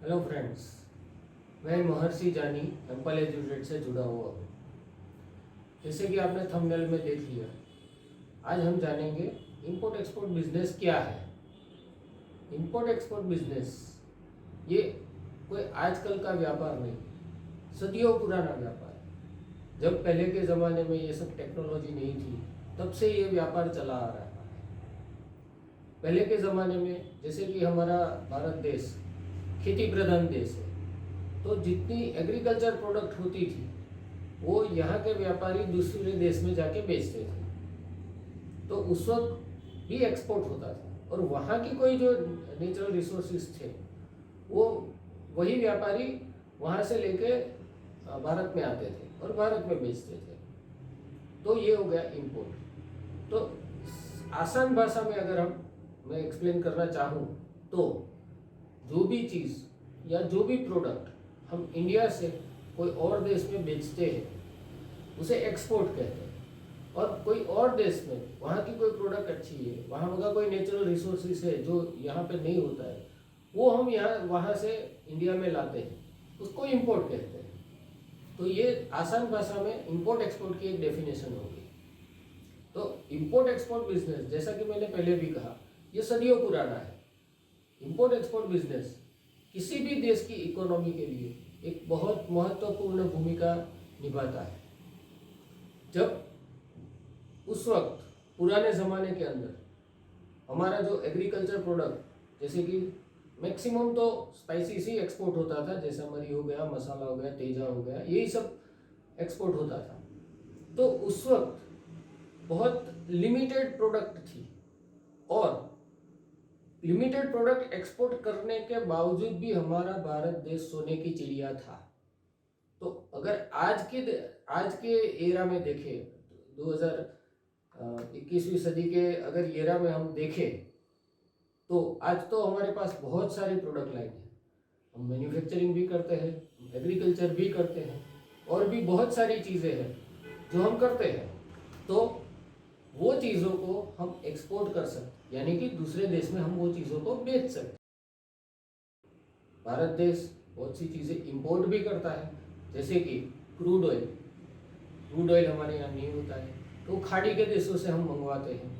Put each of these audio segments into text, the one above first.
Hello friends, मैं महर्षि जानी ample educate से जुड़ा हुआ हूँ। जैसे कि आपने थंबनेल में देख लिया, आज हम जानेंगे इंपोर्ट एक्सपोर्ट बिजनेस क्या है। इंपोर्ट एक्सपोर्ट बिजनेस ये कोई आजकल का व्यापार नहीं, सदियों पुराना व्यापार है। जब पहले के ज़माने में ये सब टेक्नोलॉजी नहीं थी, तब से ये व्यापार चला आ रहा है। पहले के ज़माने में जैसे कि हमारा भारत देश खेती प्रधान देश है, तो जितनी एग्रीकल्चर प्रोडक्ट होती थी वो यहाँ के व्यापारी दूसरे देश में जाके बेचते थे, तो उस वक्त भी एक्सपोर्ट होता था। और वहाँ की कोई जो नेचुरल रिसोर्सेज थे वो वही व्यापारी वहाँ से लेके भारत में आते थे और भारत में बेचते थे। तो ये हो गया इंपोर्ट। तो आसान भाषा में अगर मैं एक्सप्लेन करना चाहूँ तो जो भी चीज़ या जो भी प्रोडक्ट हम इंडिया से कोई और देश में बेचते हैं उसे एक्सपोर्ट कहते हैं। और कोई और देश में वहाँ की कोई प्रोडक्ट अच्छी है, वहाँ का कोई नेचुरल रिसोर्सेज है जो यहाँ पे नहीं होता है, वो हम यहाँ वहाँ से इंडिया में लाते हैं, उसको इंपोर्ट कहते हैं। तो ये आसान भाषा में इंपोर्ट एक्सपोर्ट की एक डेफिनेशन होगी। तो इंपोर्ट एक्सपोर्ट बिजनेस, जैसा कि मैंने पहले भी कहा, ये सदियों पुराना है। इंपोर्ट एक्सपोर्ट बिजनेस किसी भी देश की इकोनॉमी के लिए एक बहुत महत्वपूर्ण भूमिका निभाता है। जब उस वक्त पुराने ज़माने के अंदर हमारा जो एग्रीकल्चर प्रोडक्ट, जैसे कि मैक्सिमम तो स्पाइसेस ही एक्सपोर्ट होता था, जैसे मरी हो गया, मसाला हो गया, तेजा हो गया, यही सब एक्सपोर्ट होता था। तो उस वक्त बहुत लिमिटेड प्रोडक्ट थी और लिमिटेड प्रोडक्ट एक्सपोर्ट करने के बावजूद भी हमारा भारत देश सोने की चिड़िया था। तो अगर आज के एरा में देखें, 2021वीं सदी के अगर एरा में हम देखें, तो आज तो हमारे पास बहुत सारी प्रोडक्ट लाइन है। हम मैन्युफैक्चरिंग भी करते हैं, एग्रीकल्चर भी करते हैं, और भी बहुत सारी चीज़ें हैं जो हम करते हैं। तो वो चीज़ों को हम एक्सपोर्ट कर सकते, यानी कि दूसरे देश में हम वो चीज़ों को बेच सकते। भारत देश बहुत सी चीज़ें इंपोर्ट भी करता है, जैसे कि क्रूड ऑयल। क्रूड ऑयल हमारे यहाँ नहीं होता है, तो खाड़ी के देशों से हम मंगवाते हैं।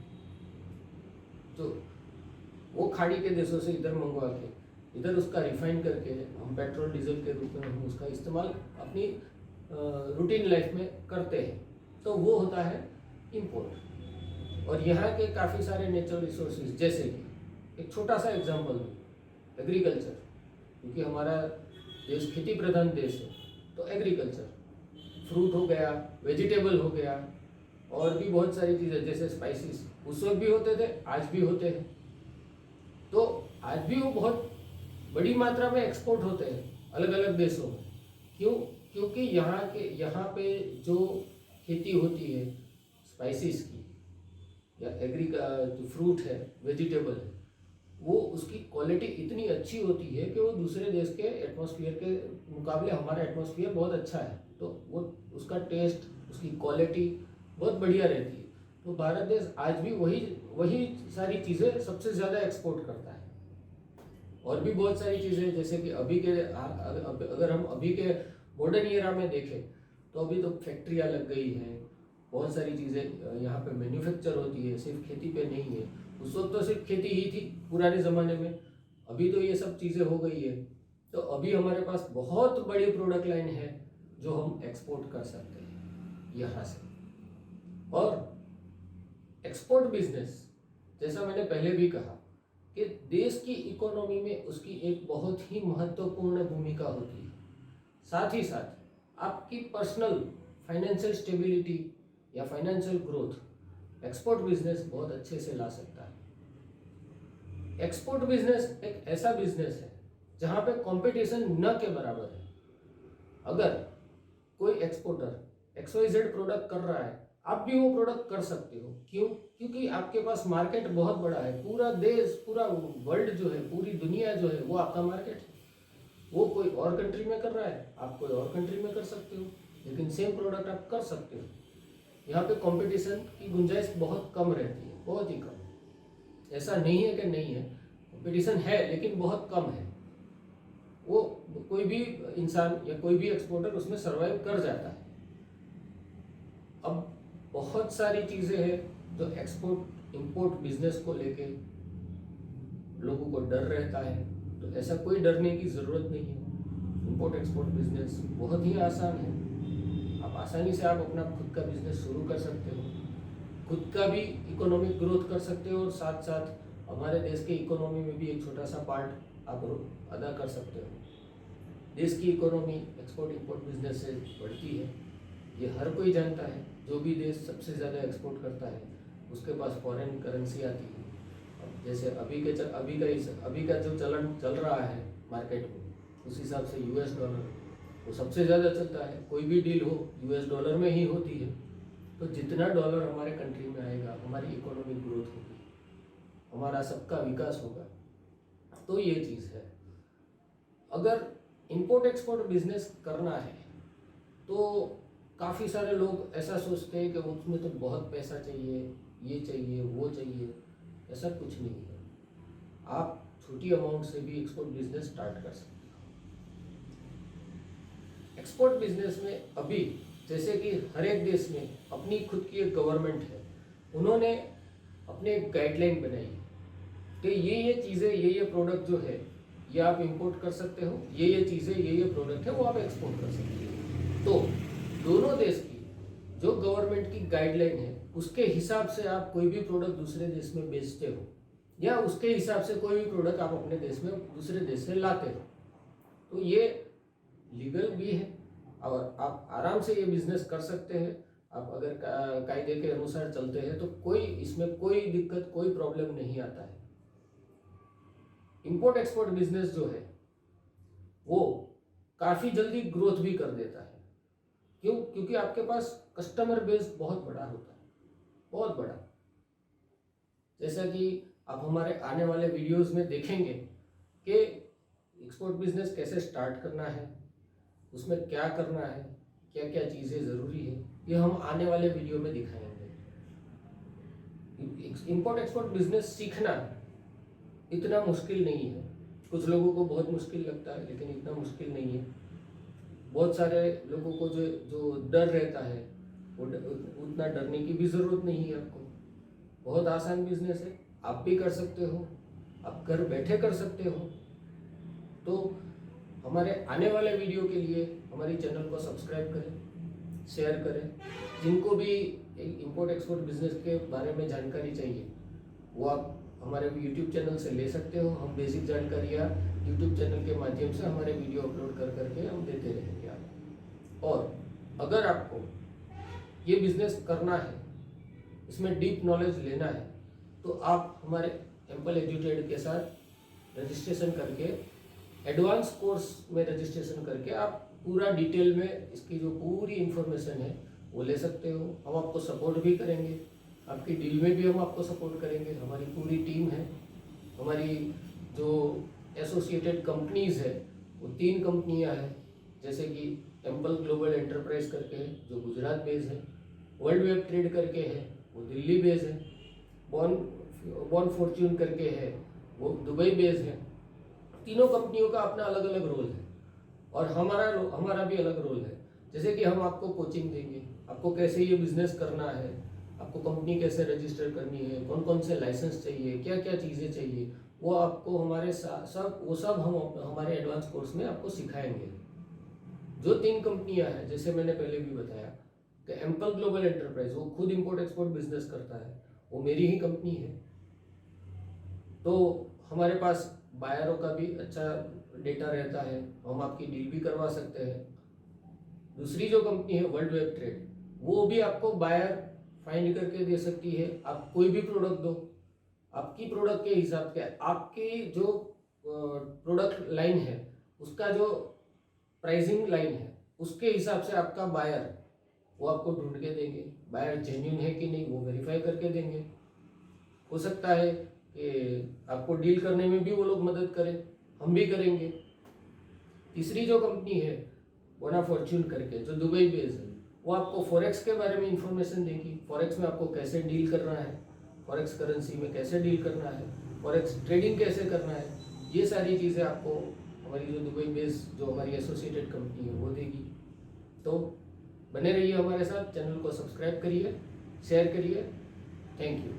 तो वो खाड़ी के देशों से इधर मंगवा के इधर उसका रिफाइन करके हम पेट्रोल डीजल के रूप में हम उसका इस्तेमाल अपनी रूटीन लाइफ में करते हैं। तो वो होता है इंपोर्ट। और यहाँ के काफ़ी सारे नेचुरल रिसोर्सेज, जैसे कि एक छोटा सा एग्जांपल दूँ, एग्रीकल्चर, क्योंकि हमारा देश खेती प्रधान देश है, तो एग्रीकल्चर, फ्रूट हो गया, वेजिटेबल हो गया, और भी बहुत सारी चीज़ें जैसे स्पाइसेस उस वक्त भी होते थे, आज भी होते हैं। तो आज भी वो बहुत बड़ी मात्रा में एक्सपोर्ट होते हैं अलग अलग देशों में। क्यों? क्योंकि यहाँ पे जो खेती होती है स्पाइसेस की या जो फ्रूट है, वेजिटेबल है, वो उसकी क्वालिटी इतनी अच्छी होती है कि वो दूसरे देश के एटमॉस्फेयर के मुकाबले हमारा एटमॉस्फेयर बहुत अच्छा है, तो वो उसका टेस्ट, उसकी क्वालिटी बहुत बढ़िया रहती है। तो भारत देश आज भी वही सारी चीज़ें सबसे ज़्यादा एक्सपोर्ट करता है। और भी बहुत सारी चीज़ें, जैसे कि अगर हम अभी के मॉडर्न ईरा में देखें, तो अभी तो फैक्ट्रियाँ लग गई हैं, बहुत सारी चीज़ें यहाँ पे मैन्युफैक्चर होती है, सिर्फ खेती पे नहीं है। उस वक्त तो सिर्फ खेती ही थी पुराने ज़माने में, अभी तो ये सब चीज़ें हो गई है। तो अभी हमारे पास बहुत बड़ी प्रोडक्ट लाइन है जो हम एक्सपोर्ट कर सकते हैं यहाँ से। और एक्सपोर्ट बिजनेस, जैसा मैंने पहले भी कहा, कि देश की इकोनॉमी में उसकी एक बहुत ही महत्वपूर्ण भूमिका होती है। साथ ही साथ आपकी पर्सनल फाइनेंशियल स्टेबिलिटी या फाइनेंशियल ग्रोथ एक्सपोर्ट बिजनेस बहुत अच्छे से ला सकता है। एक्सपोर्ट बिजनेस एक ऐसा बिजनेस है जहाँ पे कंपटीशन न के बराबर है। अगर कोई एक्सपोर्टर XYZ प्रोडक्ट कर रहा है, आप भी वो प्रोडक्ट कर सकते हो। क्यों? क्योंकि आपके पास मार्केट बहुत बड़ा है, पूरा देश, पूरा वर्ल्ड जो है, पूरी दुनिया जो है, वो आपका मार्केट है। वो कोई और कंट्री में कर रहा है, आप कोई और कंट्री में कर सकते हो, लेकिन सेम प्रोडक्ट आप कर सकते हो। यहाँ पे कंपटीशन की गुंजाइश बहुत कम रहती है, बहुत ही कम। ऐसा नहीं है कि नहीं है, कंपटीशन है लेकिन बहुत कम है। वो कोई भी इंसान या कोई भी एक्सपोर्टर उसमें सर्वाइव कर जाता है। अब बहुत सारी चीज़ें हैं जो एक्सपोर्ट इंपोर्ट बिजनेस को लेके लोगों को डर रहता है, तो ऐसा कोई डरने की ज़रूरत नहीं है। इंपोर्ट एक्सपोर्ट बिजनेस बहुत ही आसान है। आप आसानी से आप अपना खुद का बिजनेस शुरू कर सकते हो, खुद का भी इकोनॉमिक ग्रोथ कर सकते हो और साथ साथ हमारे देश के इकोनॉमी में भी एक छोटा सा पार्ट आप अदा कर सकते हो। देश की इकोनॉमी एक्सपोर्ट इंपोर्ट बिजनेस से बढ़ती है, ये हर कोई जानता है। जो भी देश सबसे ज़्यादा एक्सपोर्ट करता है उसके पास फॉरेन करेंसी आती है। अब जैसे अभी का जो चलन चल रहा है मार्केट में, उस हिसाब से US डॉलर वो सबसे ज़्यादा चलता है। कोई भी डील हो US डॉलर में ही होती है। तो जितना डॉलर हमारे कंट्री में आएगा हमारी इकोनॉमिक ग्रोथ होगी, हमारा सबका विकास होगा। तो ये चीज़ है। अगर इंपोर्ट एक्सपोर्ट बिजनेस करना है तो काफ़ी सारे लोग ऐसा सोचते हैं कि उसमें तो बहुत पैसा चाहिए, ये चाहिए वो चाहिए। ऐसा कुछ नहीं है। आप छोटी अमाउंट से भी एक्सपोर्ट बिजनेस स्टार्ट कर सकते हो। एक्सपोर्ट बिजनेस में अभी जैसे कि हर एक देश में अपनी खुद की एक गवर्नमेंट है, उन्होंने अपने एक गाइडलाइन बनाई कि ये चीज़ें ये प्रोडक्ट जो है ये आप इंपोर्ट कर सकते हो, ये चीज़ें ये प्रोडक्ट है वो आप एक्सपोर्ट कर सकते हो। तो दोनों देश की जो गवर्नमेंट की गाइडलाइन है उसके हिसाब से आप कोई भी प्रोडक्ट दूसरे देश में बेचते हो या उसके हिसाब से कोई भी प्रोडक्ट आप अपने देश में दूसरे देश से लाते हो, तो ये लीगल भी है और आप आराम से ये बिजनेस कर सकते हैं। आप अगर कायदे के अनुसार चलते हैं तो कोई इसमें कोई दिक्कत कोई प्रॉब्लम नहीं आता है। इंपोर्ट एक्सपोर्ट बिजनेस जो है वो काफ़ी जल्दी ग्रोथ भी कर देता है। क्यों? क्योंकि आपके पास कस्टमर बेस बहुत बड़ा होता है, बहुत बड़ा। जैसा कि आप हमारे आने वाले वीडियोस में देखेंगे कि एक्सपोर्ट बिजनेस कैसे स्टार्ट करना है, उसमें क्या करना है, क्या क्या चीज़ें ज़रूरी है, ये हम आने वाले वीडियो में दिखाएंगे। इंपोर्ट एक्सपोर्ट बिजनेस सीखना इतना मुश्किल नहीं है। कुछ लोगों को बहुत मुश्किल लगता है लेकिन इतना मुश्किल नहीं है। बहुत सारे लोगों को जो डर रहता है वो उतना डरने की भी ज़रूरत नहीं है आपको। बहुत आसान बिजनेस है, आप भी कर सकते हो, आप घर बैठे कर सकते हो। तो हमारे आने वाले वीडियो के लिए हमारी चैनल को सब्सक्राइब करें, शेयर करें। जिनको भी इंपोर्ट एक्सपोर्ट बिजनेस के बारे में जानकारी चाहिए वो आप हमारे YouTube चैनल से ले सकते हो। हम बेसिक जानकारियाँ YouTube चैनल के माध्यम से हमारे वीडियो अपलोड कर करके हम देते रहेंगे आपको। और अगर आपको ये बिजनेस करना है, इसमें डीप नॉलेज लेना है, तो आप हमारे एम्पल एजुटेड के साथ रजिस्ट्रेशन करके एडवांस कोर्स में रजिस्ट्रेशन करके आप पूरा डिटेल में इसकी जो पूरी इन्फॉर्मेशन है वो ले सकते हो। हम आपको सपोर्ट भी करेंगे, आपकी डील में भी हम आपको सपोर्ट करेंगे। हमारी पूरी टीम है। हमारी जो एसोसिएटेड कंपनीज़ है वो 3 कंपनियां हैं, जैसे कि एम्पल ग्लोबल एंटरप्राइज करके है जो गुजरात बेस है, वर्ल्ड वेब ट्रेड करके है वो दिल्ली बेस है, बॉर्न फॉर्च्यून करके है वो दुबई बेस है। तीनों कंपनियों का अपना अलग अलग रोल है और हमारा भी अलग रोल है। जैसे कि हम आपको कोचिंग देंगे, आपको कैसे ये बिजनेस करना है, आपको कंपनी कैसे रजिस्टर करनी है, कौन कौन से लाइसेंस चाहिए, क्या क्या चीज़ें चाहिए, वो आपको हमारे सब हम हमारे एडवांस कोर्स में आपको सिखाएंगे। जो 3 कंपनियां हैं जैसे मैंने पहले भी बताया कि एम्पल ग्लोबल एंटरप्राइज वो खुद इंपोर्ट एक्सपोर्ट बिजनेस करता है, वो मेरी ही कंपनी है। तो हमारे पास बायरों का भी अच्छा डेटा रहता है, हम आपकी डील भी करवा सकते हैं। दूसरी जो कंपनी है वर्ल्ड वेब ट्रेड, वो भी आपको बायर फाइंड करके दे सकती है। आप कोई भी प्रोडक्ट दो, आपकी प्रोडक्ट के हिसाब से आपकी जो प्रोडक्ट लाइन है उसका जो प्राइसिंग लाइन है उसके हिसाब से आपका बायर वो आपको ढूंढ के देंगे। बायर जेन्युइन है कि नहीं वो वेरीफाई करके देंगे। हो सकता है कि आपको डील करने में भी वो लोग मदद करें, हम भी करेंगे। तीसरी जो कंपनी है बोना फॉर्च्यून करके जो दुबई बेस है, वो आपको फॉरेक्स के बारे में इंफॉर्मेशन देगी। फॉरेक्स में आपको कैसे डील करना है, फॉरेक्स करेंसी में कैसे डील करना है, फॉरेक्स ट्रेडिंग कैसे करना है, ये सारी चीज़ें आपको हमारी जो दुबई बेस जो हमारी एसोसिएटेड कंपनी है वो देगी। तो बने रहिए हमारे साथ, चैनल को सब्सक्राइब करिए, शेयर करिए। Thank you.